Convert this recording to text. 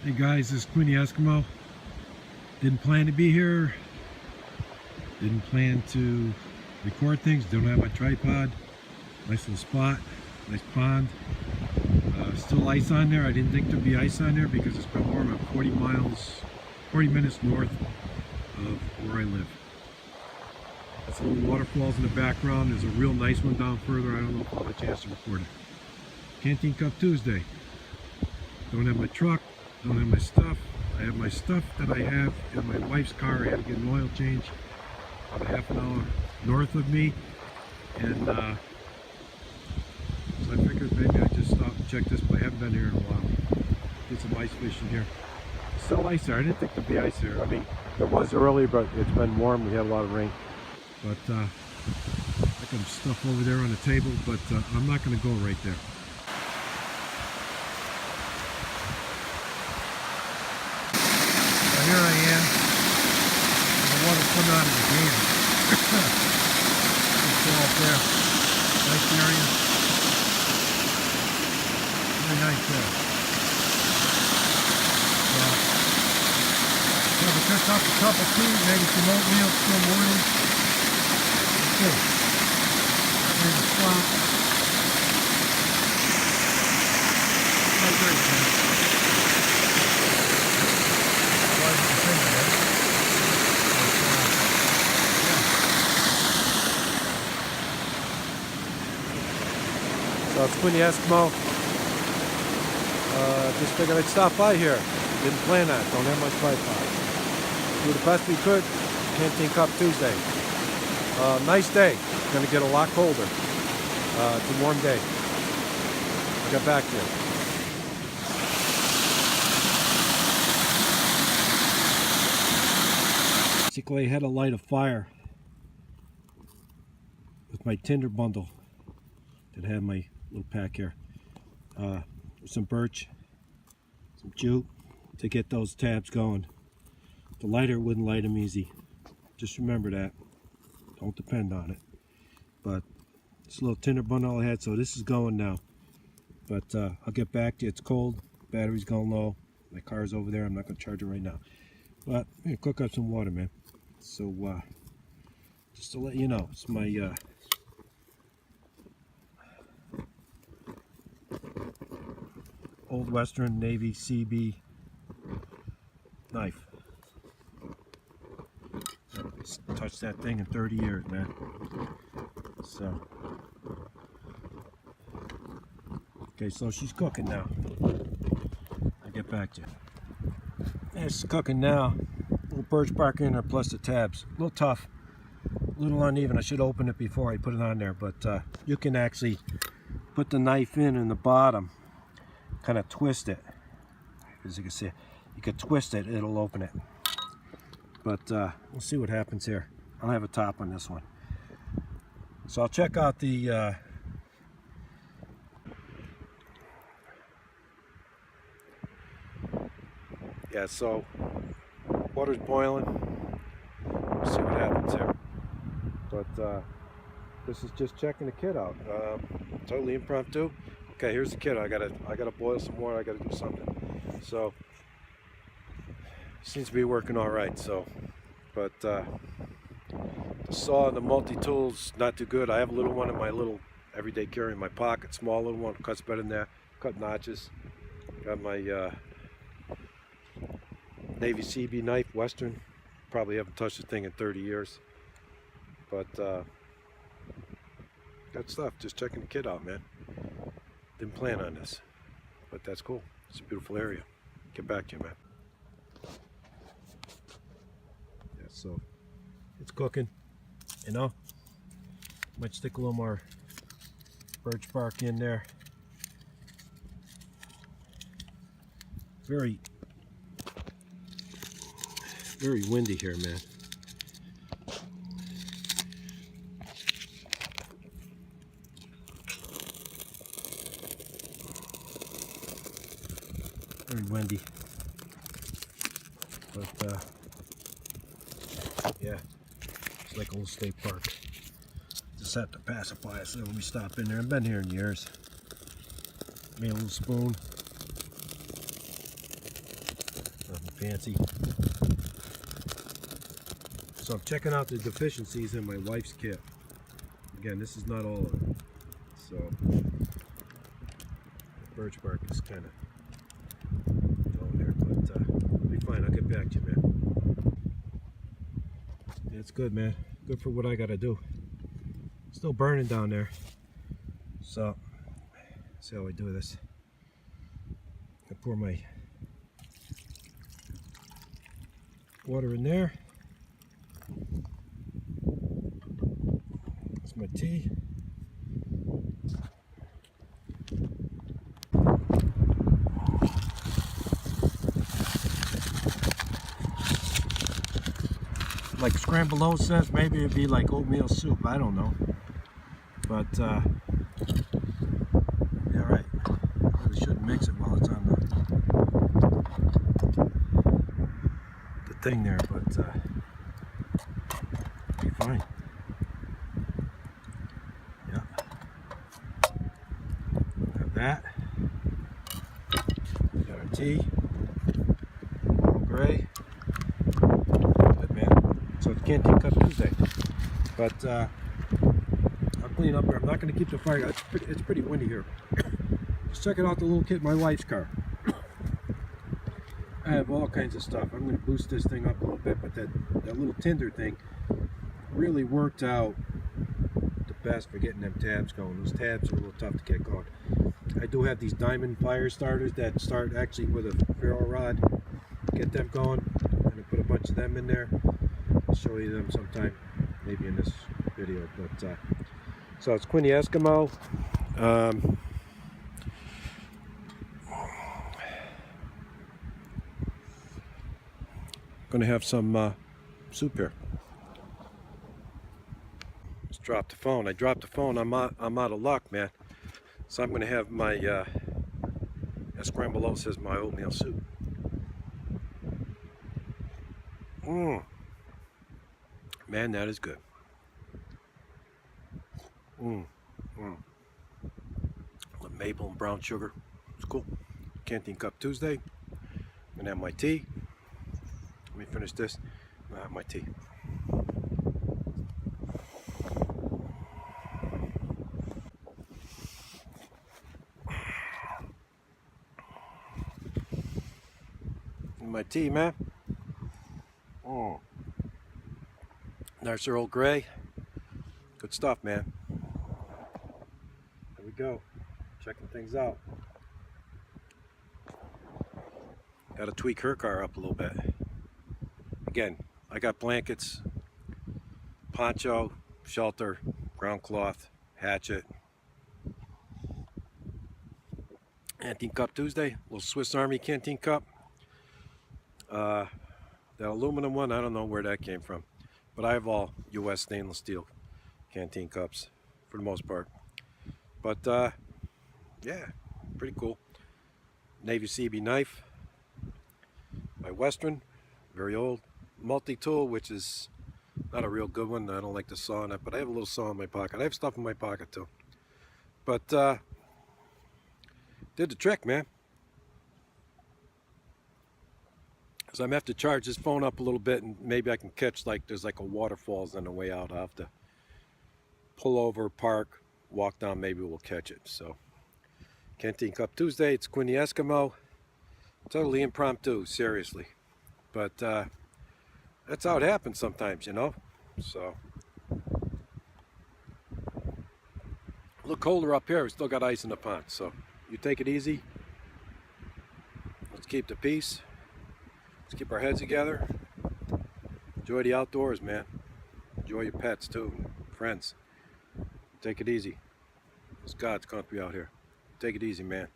Hey guys, this is Quinny Eskimo. Didn't plan to be here. Didn't plan to record things. Don't have my tripod. Nice little spot. Nice pond. Still ice on there. I didn't think there'd be ice on there because it's been warm. I'm 40 minutes north of where I live. That's a little waterfalls in the background. There's a real nice one down further. I don't know if I'll have a chance to record it. Canteen Cup Tuesday. Don't have my truck. Don't have my stuff. I have my stuff that I have in my wife's car. I had to get an oil change about a half an hour north of me, and so I figured maybe I'd just stop and check this, but I haven't been here in a while. Did some ice fishing here. Still ice there. I didn't think there'd be ice here. I mean, it was early, but it's been warm. We had a lot of rain. But I got some stuff over there on the table, but I'm not going to go right there. Here I am. The water coming out of the dam. Just go up there. Nice area. Very nice there. Probably picked up a cup of tea, maybe some oatmeal, still morning. Okay. There's a spot. Not great, man. So it's Quinny Eskimo. Just figured I'd stop by here. Didn't plan that. Don't have my tripod. Do the best we could. Canteen Cup Tuesday. Nice day. It's going to get a lot colder. It's a warm day. I'll get back to you. Basically, I had to light a fire with my tinder bundle that had my little pack here. Some birch, some jute to get those tabs going. The lighter wouldn't light them easy. Just remember that. Don't depend on it. But it's a little tinder bundle I had, so this is going now. But I'll get back to you. It's cold. Battery's going low. My car's over there. I'm not going to charge it right now. But I'm going to cook up some water, man. So just to let you know, it's my old Western Seabee knife. Haven't touched that thing in 30 years, man. So okay, so she's cooking now. I'll get back to you. Yeah, she's cooking now. Little birch bark in there plus the tabs. A little tough, a little uneven. I should open it before I put it on there, but you can actually put the knife in the bottom, kind of twist it. As you can see, you can twist it, it'll open it. But we'll see what happens here. I'll have a top on this one. So I'll check out the yeah, so water's boiling. We'll see what happens here. But this is just checking the kit out. Totally impromptu. Okay, here's the kit. I gotta boil some water. I gotta do something. So seems to be working all right. So, but the saw and the multi-tools not too good. I have a little one in my little everyday carry in my pocket. Small little one, cuts better than that. Cut notches. Got my Navy Seabee knife, Western. Probably haven't touched the thing in 30 years. But good stuff. Just checking the kit out, man. Didn't plan on this, but that's cool. It's a beautiful area. Get back to you, man. Yeah, so it's cooking. You know, might stick a little more birch bark in there. Very windy here, man. Very windy. But yeah, it's like a little state park. Just have to pacify us. So let me stop in there. I've been here in years. Made a little spoon. fancy. So I'm checking out the deficiencies in my wife's kit. Again, this is not all of it. So the birch bark is kind of going there, but it'll be fine. I'll get back to you, man. Yeah, it's good, man. Good for what I gotta do. Still burning down there. So see how we do this. I pour my water in there. That's my tea. Like Scrambled Oat says, maybe it'd be like oatmeal soup. I don't know. But yeah, right. Really shouldn't mix it while it's on the thing there, but be fine. Yeah. Have that. Got our tea. All gray. Good, man. So it's Canteen Cup Tuesday. But I'll clean up here. I'm not going to keep the fire. It's pretty windy here. Just checking out the little kit in my wife's car. I have all kinds of stuff. I'm going to boost this thing up a little bit, but that little tinder thing really worked out the best for getting them tabs going. Those tabs are a little tough to get going. I do have these diamond fire starters that start actually with a ferro rod. Get them going. I'm going to put a bunch of them in there. I'll show you them sometime, maybe in this video. But so it's Quinny Eskimo. Gonna have some soup here. Let's drop the phone. I dropped the phone. I'm out of luck, man. So I'm gonna have my Scrambled Oat says my oatmeal soup. Man, that is good. The maple and brown sugar. It's cool. Canteen Cup Tuesday. I'm gonna have my tea. Let me finish this. I have my tea. My tea, man. There's Earl Grey. Good stuff, man. There we go. Checking things out. Got to tweak her car up a little bit. Again, I got blankets, poncho, shelter, ground cloth, hatchet. Canteen Cup Tuesday, little Swiss Army Canteen Cup. That aluminum one, I don't know where that came from. But I have all US stainless steel Canteen cups for the most part. But yeah, pretty cool. Navy Seabee knife by Western, very old. Multi-tool, which is not a real good one. I don't like the saw on it, but I have a little saw in my pocket. I have stuff in my pocket too. But did the trick, man. So I'm gonna have to charge this phone up a little bit, and maybe I can catch, like, there's like a waterfalls on the way out. I'll have to pull over, park, walk down, maybe we'll catch it. So Canteen Cup Tuesday, it's Quinny Eskimo. Totally impromptu, seriously. But that's how it happens sometimes, you know. So a little colder up here. We still got ice in the pond. So you take it easy. Let's keep the peace. Let's keep our heads together. Enjoy the outdoors, man. Enjoy your pets too, friends. Take it easy. It's God's country out here. Take it easy, man.